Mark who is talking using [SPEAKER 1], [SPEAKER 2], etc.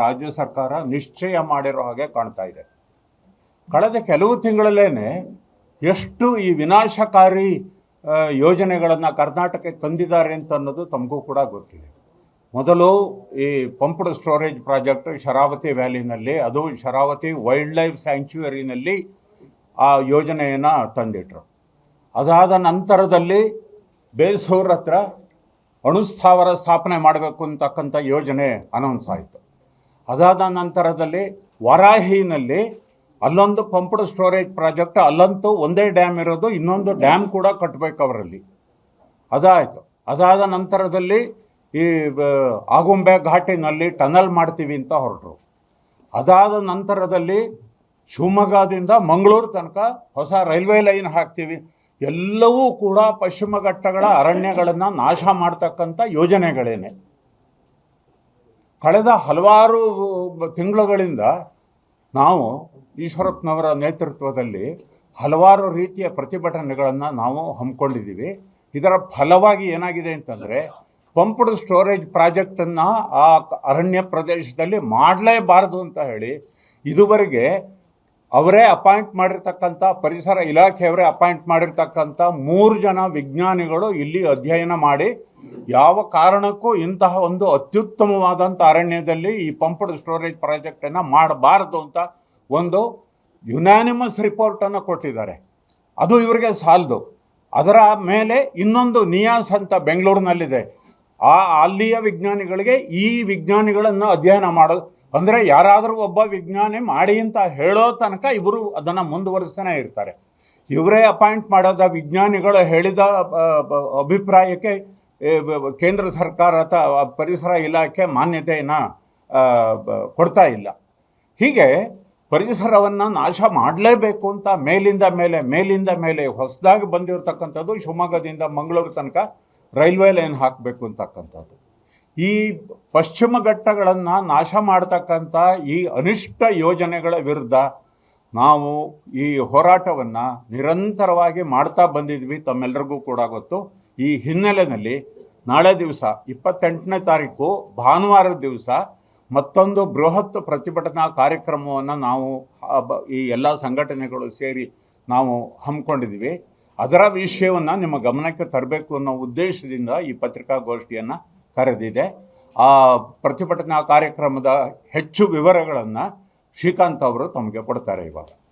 [SPEAKER 1] ರಾಜ್ಯ ಸರ್ಕಾರ ನಿಶ್ಚಯ ಮಾಡಿರೋ ಹಾಗೆ ಕಾಣ್ತಾ ಇದೆ. ಕಳೆದ ಕೆಲವು ತಿಂಗಳಲ್ಲೇನೆ ಎಷ್ಟು ಈ ವಿನಾಶಕಾರಿ ಯೋಜನೆಗಳನ್ನು ಕರ್ನಾಟಕಕ್ಕೆ ತಂದಿದ್ದಾರೆ ಅಂತ ಅನ್ನೋದು ತಮಗೂ ಕೂಡ ಗೊತ್ತಿದೆ. ಮೊದಲು ಈ ಪಂಪ್ಡ್ ಸ್ಟೋರೇಜ್ ಪ್ರಾಜೆಕ್ಟ್ ಶರಾವತಿ ವ್ಯಾಲಿನಲ್ಲಿ, ಅದು ಶರಾವತಿ ವೈಲ್ಡ್ ಲೈಫ್ ಸ್ಯಾಂಕ್ಚುಯರಿನಲ್ಲಿ ಆ ಯೋಜನೆಯನ್ನು ತಂದಿಟ್ರು. ಅದಾದ ನಂತರದಲ್ಲಿ ಬೇಸೂರ್ ಹತ್ರ ಅಣುಸ್ಥಾವರ ಸ್ಥಾಪನೆ ಮಾಡಬೇಕು ಅಂತಕ್ಕಂಥ ಯೋಜನೆ ಅನೌನ್ಸ್ ಆಯಿತು. ಅದಾದ ನಂತರದಲ್ಲಿ ವರಾಹಿನಲ್ಲಿ ಅಲ್ಲೊಂದು ಪಂಪ್ಡ್ ಸ್ಟೋರೇಜ್ ಪ್ರಾಜೆಕ್ಟ್, ಅಲ್ಲಂತೂ ಒಂದೇ ಡ್ಯಾಮ್ ಇರೋದು, ಇನ್ನೊಂದು ಡ್ಯಾಮ್ ಕೂಡ ಕಟ್ಟಬೇಕು ಅವರಲ್ಲಿ. ಅದಾಯಿತು. ಅದಾದ ನಂತರದಲ್ಲಿ ಈ ಆಗುಂಬೆ ಘಾಟಿನಲ್ಲಿ ಟನಲ್ ಮಾಡ್ತೀವಿ ಅಂತ ಹೊರಟರು. ಅದಾದ ನಂತರದಲ್ಲಿ ಶಿವಮೊಗ್ಗದಿಂದ ಮಂಗಳೂರು ತನಕ ಹೊಸ ರೈಲ್ವೆ ಲೈನ್ ಹಾಕ್ತೀವಿ. ಎಲ್ಲವೂ ಕೂಡ ಪಶ್ಚಿಮ ಘಟ್ಟಗಳ ಅರಣ್ಯಗಳನ್ನು ನಾಶ ಮಾಡ್ತಕ್ಕಂಥ ಯೋಜನೆಗಳೇನೆ. ಕಳೆದ ಹಲವಾರು ತಿಂಗಳುಗಳಿಂದ ನಾವು ಈಶ್ವರಪ್ಪನವರ ನೇತೃತ್ವದಲ್ಲಿ ಹಲವಾರು ರೀತಿಯ ಪ್ರತಿಭಟನೆಗಳನ್ನು ನಾವು ಹಮ್ಮಿಕೊಂಡಿದ್ದೀವಿ. ಇದರ ಫಲವಾಗಿ ಏನಾಗಿದೆ ಅಂತಂದರೆ, ಪಂಪ್ಡ್ ಸ್ಟೋರೇಜ್ ಪ್ರಾಜೆಕ್ಟನ್ನು ಆ ಅರಣ್ಯ ಪ್ರದೇಶದಲ್ಲಿ ಮಾಡಲೇಬಾರದು ಅಂತ ಹೇಳಿ ಇದುವರೆಗೆ ಅವರೇ ಅಪಾಯಿಂಟ್ ಮಾಡಿರ್ತಕ್ಕಂಥ, ಪರಿಸರ ಇಲಾಖೆಯವರೇ ಅಪಾಯಿಂಟ್ ಮಾಡಿರ್ತಕ್ಕಂಥ 3 ಜನ ವಿಜ್ಞಾನಿಗಳು ಇಲ್ಲಿ ಅಧ್ಯಯನ ಮಾಡಿ ಯಾವ ಕಾರಣಕ್ಕೂ ಇಂತಹ ಒಂದು ಅತ್ಯುತ್ತಮವಾದಂಥ ಅರಣ್ಯದಲ್ಲಿ ಈ ಪಂಪ್ಡ್ ಸ್ಟೋರೇಜ್ ಪ್ರಾಜೆಕ್ಟನ್ನು ಮಾಡಬಾರದು ಅಂತ ಒಂದು ಯುನಾನಿಮಸ್ ರಿಪೋರ್ಟನ್ನು ಕೊಟ್ಟಿದ್ದಾರೆ. ಅದು ಇವರಿಗೆ ಸಾಲದು. ಅದರ ಮೇಲೆ ಇನ್ನೊಂದು ನಿಯಾಸ್ ಅಂತ ಬೆಂಗಳೂರಿನಲ್ಲಿದೆ, ಅಲ್ಲಿಯ ವಿಜ್ಞಾನಿಗಳಿಗೆ ಈ ವಿಜ್ಞಾನಿಗಳನ್ನು ಅಧ್ಯಯನ ಮಾಡೋದು, ಅಂದರೆ ಯಾರಾದರೂ ಒಬ್ಬ ವಿಜ್ಞಾನಿ ಮಾಡಿ ಅಂತ ಹೇಳೋ ತನಕ ಇವರು ಅದನ್ನು ಮುಂದುವರಿಸ್ತಾನೆ ಇರ್ತಾರೆ. ಇವರೇ ಅಪಾಯಿಂಟ್ ಮಾಡೋದ ವಿಜ್ಞಾನಿಗಳು ಹೇಳಿದ ಅಭಿಪ್ರಾಯಕ್ಕೆ ಕೇಂದ್ರ ಸರ್ಕಾರ ಅಥವಾ ಪರಿಸರ ಇಲಾಖೆ ಮಾನ್ಯತೆಯನ್ನು ಕೊಡ್ತಾ ಇಲ್ಲ. ಹೀಗೆ ಪರಿಸರವನ್ನು ನಾಶ ಮಾಡಲೇಬೇಕು ಅಂತ ಮೇಲಿಂದ ಮೇಲೆ ಹೊಸದಾಗಿ ಬಂದಿರತಕ್ಕಂಥದ್ದು ಶಿವಮೊಗ್ಗದಿಂದ ಮಂಗಳೂರು ತನಕ ರೈಲ್ವೆ ಲೈನ್ ಹಾಕಬೇಕು ಅಂತಕ್ಕಂಥದ್ದು. ಈ ಪಶ್ಚಿಮ ಘಟ್ಟಗಳನ್ನು ನಾಶ ಮಾಡ್ತಕ್ಕಂಥ ಈ ಅನಿಷ್ಟ ಯೋಜನೆಗಳ ವಿರುದ್ಧ ನಾವು ಈ ಹೋರಾಟವನ್ನು ನಿರಂತರವಾಗಿ ಮಾಡ್ತಾ ಬಂದಿದ್ವಿ, ತಮ್ಮೆಲ್ಲರಿಗೂ ಕೂಡ ಗೊತ್ತು. ಈ ಹಿನ್ನೆಲೆಯಲ್ಲಿ ನಾಳೆ ದಿವಸ 28ನೇ ತಾರೀಕು ಭಾನುವಾರದ ದಿವಸ ಮತ್ತೊಂದು ಬೃಹತ್ ಪ್ರತಿಭಟನಾ ಕಾರ್ಯಕ್ರಮವನ್ನು ನಾವು ಈ ಎಲ್ಲ ಸಂಘಟನೆಗಳು ಸೇರಿ ನಾವು ಹಮ್ಮಿಕೊಂಡಿದ್ದೀವಿ. ಅದರ ವಿಷಯವನ್ನು ನಿಮ್ಮ ಗಮನಕ್ಕೆ ತರಬೇಕು ಅನ್ನೋ ಉದ್ದೇಶದಿಂದ ಈ ಪತ್ರಿಕಾಗೋಷ್ಠಿಯನ್ನು ಕರೆದಿದೆ. ಆ ಪ್ರತಿಭಟನಾ ಕಾರ್ಯಕ್ರಮದ ಹೆಚ್ಚು ವಿವರಗಳನ್ನು ಶ್ರೀಕಾಂತ್ ಅವರು ತಮಗೆ ಕೊಡ್ತಾರೆ ಇವಾಗ.